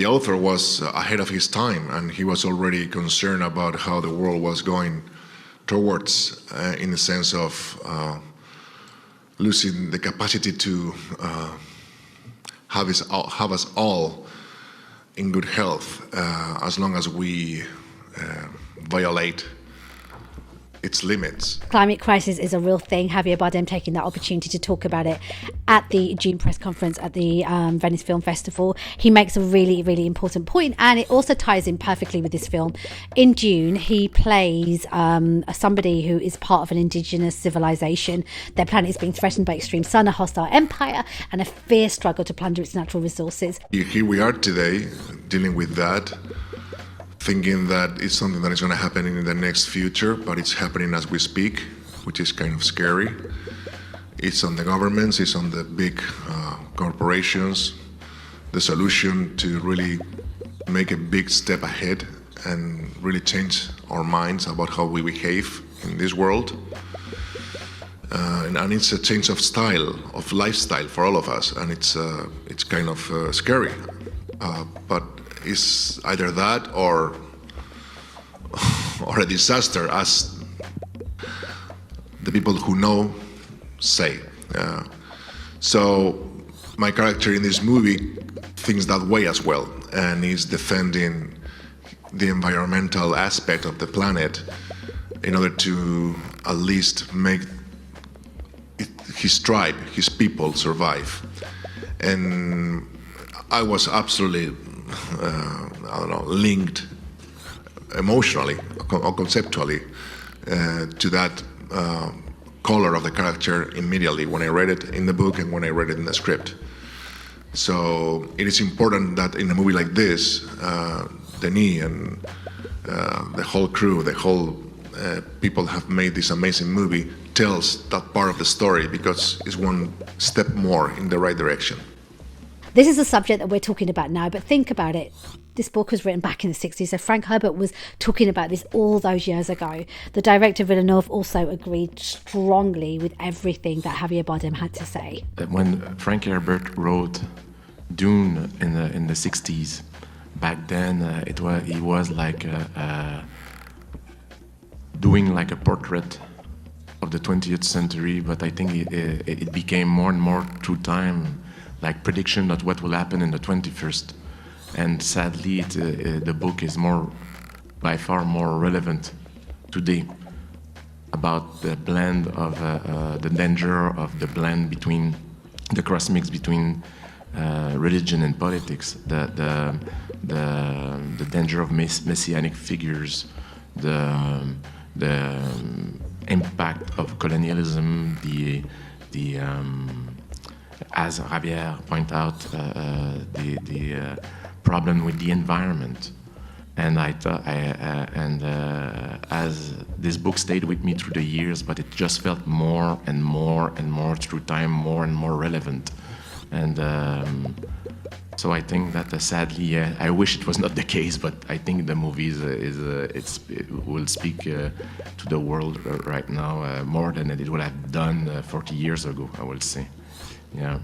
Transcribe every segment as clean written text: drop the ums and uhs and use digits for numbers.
the author was ahead of his time, and he was already concerned about how the world was going towards, in the sense of losing the capacity to have us all in good health as long as we violate its limits. Climate crisis is a real thing. Javier Bardem taking that opportunity to talk about it at the Dune press conference at the Venice Film Festival. He makes a really, really important point, and it also ties in perfectly with this film. In Dune, he plays somebody who is part of an indigenous civilization. Their planet is being threatened by extreme sun, a hostile empire, and a fierce struggle to plunder its natural resources. Here we are today, dealing with that, thinking that it's something that is going to happen in the next future, but it's happening as we speak, which is kind of scary. It's on the governments, it's on the big corporations. The solution to really make a big step ahead and really change our minds about how we behave in this world. And it's a change of style, of lifestyle for all of us, and it's kind of scary. But it's either that or a disaster, as the people who know say. So my character in this movie thinks that way as well, and is defending the environmental aspect of the planet in order to at least make his tribe, his people survive. And I was absolutely linked emotionally or conceptually to that color of the character immediately when I read it in the book and when I read it in the script. So it is important that in a movie like this, Denis and the whole crew, the whole people have made this amazing movie, tells that part of the story, because it's one step more in the right direction. This is a subject that we're talking about now, but think about it. This book was written back in the 60s, so Frank Herbert was talking about this all those years ago. The director Villeneuve also agreed strongly with everything that Javier Bardem had to say. When Frank Herbert wrote Dune in the 60s, back then he was like doing like a portrait of the 20th century, but I think it became more and more through time, like prediction of what will happen in the 21st. And sadly, the book is by far more relevant today about the blend of the danger of the blend between the cross mix between religion and politics, the danger of messianic figures, the impact of colonialism, the as Javier pointed out, the problem with the environment. And I thought, as this book stayed with me through the years, but it just felt more and more and more through time, more and more relevant. And so I think that sadly, I wish it was not the case, but I think the movie it will speak to the world right now more than it would have done 40 years ago, I will say. Yeah,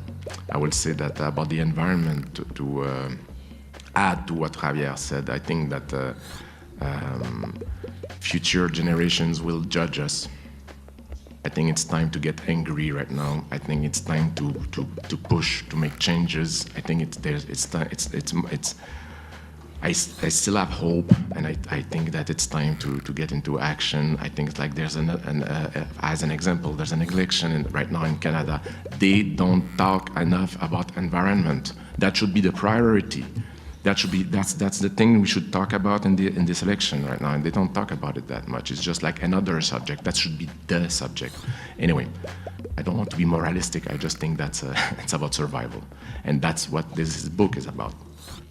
I will say that about the environment to add to what Javier said. I think that future generations will judge us. I think it's time to get angry right now. I think it's time to push, to make changes. I think I still have hope, and I think that it's time to get into action. I think it's like there's as an example, there's an election right now in Canada. They don't talk enough about environment. That should be the priority. That's the thing we should talk about in this election right now, and they don't talk about it that much. It's just like another subject. That should be the subject. Anyway, I don't want to be moralistic. I just think that's it's about survival, and that's what this book is about.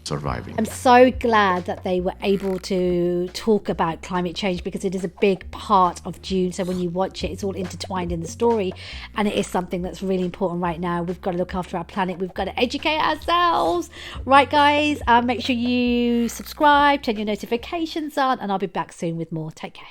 Surviving. I'm so glad that they were able to talk about climate change, because it is a big part of Dune. So when you watch it, it's all intertwined in the story, and it is something that's really important right now. We've got to look after our planet. We've got to educate ourselves. Right, guys? Make sure you subscribe, turn your notifications on, and I'll be back soon with more. Take care.